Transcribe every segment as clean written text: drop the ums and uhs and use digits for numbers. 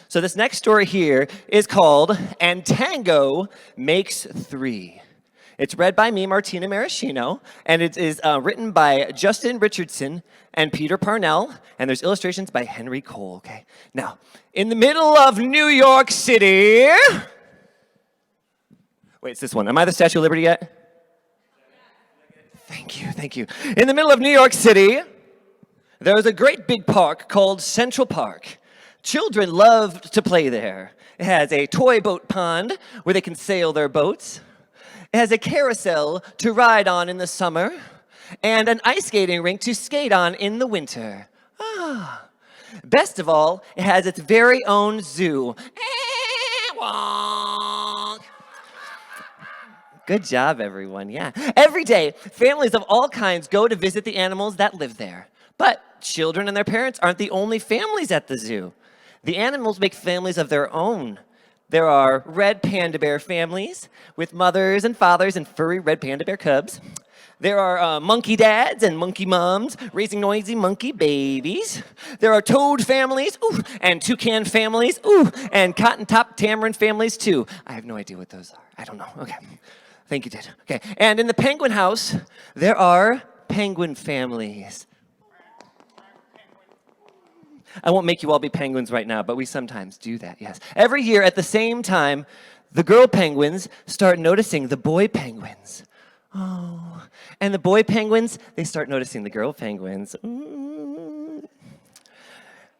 So this next story here is called And Tango Makes Three. It's read by me, Martina Maraschino, and it is written by Justin Richardson and Peter Parnell, and there's illustrations by Henry Cole, okay? Now, in the middle of New York City... Wait, it's this one. Am I the Statue of Liberty yet? Thank you. In the middle of New York City, there was a great big park called Central Park. Children loved to play there. It has a toy boat pond where they can sail their boats. It has a carousel to ride on in the summer and an ice skating rink to skate on in the winter. Best of all, it has its very own zoo. Good job, everyone. Yeah. Every day, families of all kinds go to visit the animals that live there. But children and their parents aren't the only families at the zoo. The animals make families of their own. There are red panda bear families with mothers and fathers and furry red panda bear cubs. There are monkey dads and monkey moms raising noisy monkey babies. There are toad families, and toucan families, and cotton top tamarin families too. I have no idea what those are. I don't know. Okay. I think you did. Okay. And in the penguin house, there are penguin families. I won't make you all be penguins right now, but we sometimes do that, yes. Every year at the same time, the girl penguins start noticing the boy penguins. Oh, and the boy penguins, they start noticing the girl penguins. When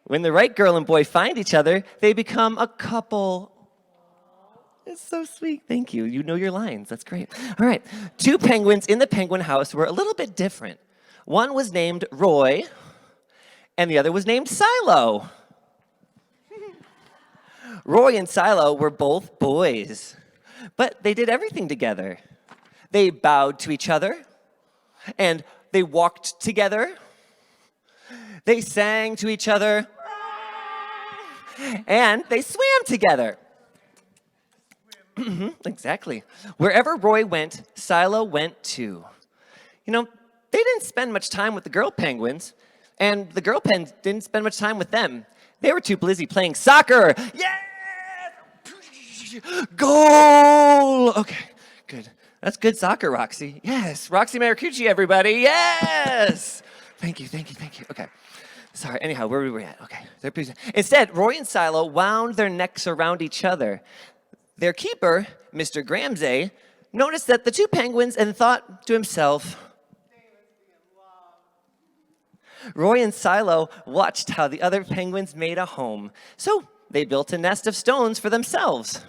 the right girl and boy find each other, they become a couple. It's so sweet. Thank you. You know your lines. That's great. All right. Two penguins in the penguin house were a little bit different. One was named Roy, and the other was named Silo. Roy and Silo were both boys, but they did everything together. They bowed to each other, and they walked together. They sang to each other, and they swam together. Exactly. Wherever Roy went, Silo went too. You know, they didn't spend much time with the girl penguins, and the girl penguins didn't spend much time with them. They were too busy playing soccer. Yes! Goal! Okay, good. That's good soccer, Roxy. Yes, Roxy Maricucci, everybody. Yes! Thank you. Okay. Sorry, anyhow, where were we at? Okay. Instead, Roy and Silo wound their necks around each other. Their keeper, Mr. Gramsay, noticed that the two penguins and thought to himself, Roy and Silo watched how the other penguins made a home, so they built a nest of stones for themselves.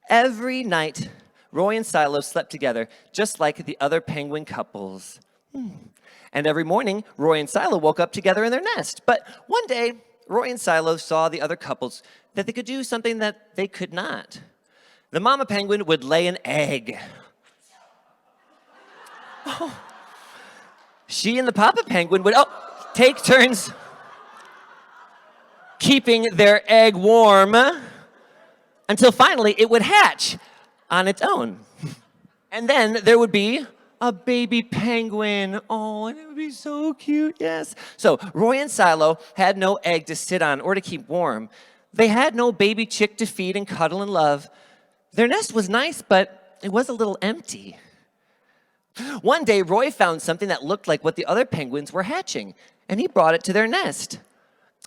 Every night, Roy and Silo slept together, just like the other penguin couples. And every morning, Roy and Silo woke up together in their nest. But one day, Roy and Silo saw the other couples that they could do something that they could not. The mama penguin would lay an egg. She and the papa penguin would take turns keeping their egg warm until finally it would hatch on its own. And then there would be a baby penguin. Oh, and it would be so cute, yes. So Roy and Silo had no egg to sit on or to keep warm. They had no baby chick to feed and cuddle and love. Their nest was nice, but it was a little empty. One day, Roy found something that looked like what the other penguins were hatching, and he brought it to their nest.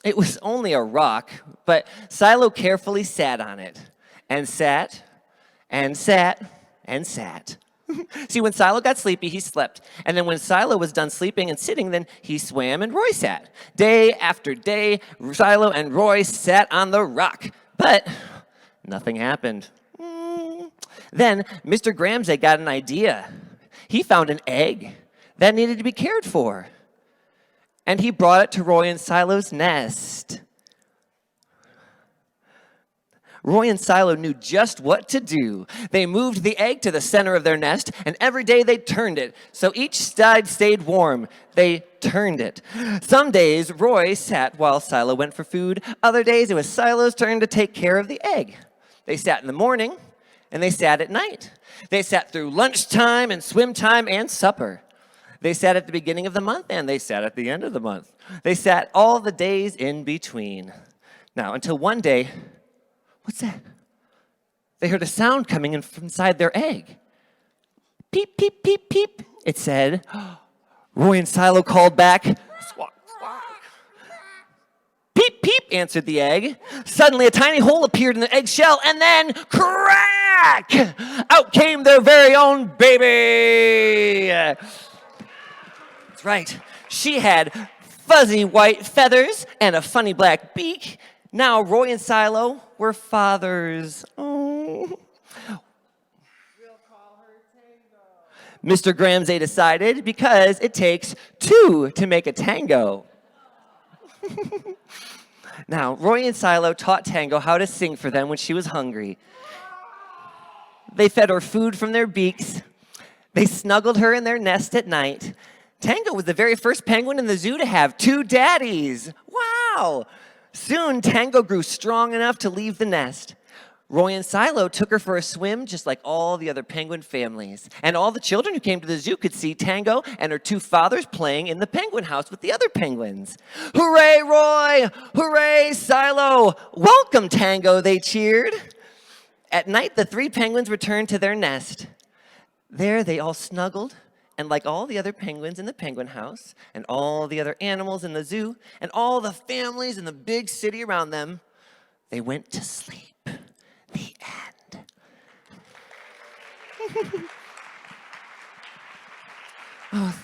It was only a rock, but Silo carefully sat on it, and sat, and sat, and sat. See, when Silo got sleepy, he slept. And then when Silo was done sleeping and sitting, then he swam and Roy sat. Day after day, Silo and Roy sat on the rock. But nothing happened. Then Mr. Gramsay got an idea. He found an egg that needed to be cared for. And he brought it to Roy and Silo's nest. Roy and Silo knew just what to do. They moved the egg to the center of their nest, and every day they turned it. So each side stayed warm. They turned it. Some days, Roy sat while Silo went for food. Other days, it was Silo's turn to take care of the egg. They sat in the morning, and they sat at night. They sat through lunchtime and swim time and supper. They sat at the beginning of the month, and they sat at the end of the month. They sat all the days in between. Now, until one day, what's that? They heard a sound coming in from inside their egg. Peep, peep, peep, peep, it said. Roy and Silo called back. Squawk, squawk. Peep, peep, answered the egg. Suddenly, a tiny hole appeared in the eggshell, and then, crack! Out came their very own baby. That's right. She had fuzzy white feathers and a funny black beak. Now, Roy and Silo were fathers. Oh. Mr. Gramsay decided because it takes two to make a tango. Now, Roy and Silo taught Tango how to sing for them when she was hungry. They fed her food from their beaks. They snuggled her in their nest at night. Tango was the very first penguin in the zoo to have two daddies. Wow! Soon, Tango grew strong enough to leave the nest. Roy and Silo took her for a swim just like all the other penguin families. And all the children who came to the zoo could see Tango and her two fathers playing in the penguin house with the other penguins. Hooray, Roy! Hooray, Silo! Welcome, Tango, they cheered. At night, the three penguins returned to their nest. There, they all snuggled, and like all the other penguins in the penguin house, and all the other animals in the zoo, and all the families in the big city around them, they went to sleep. The end. Oh,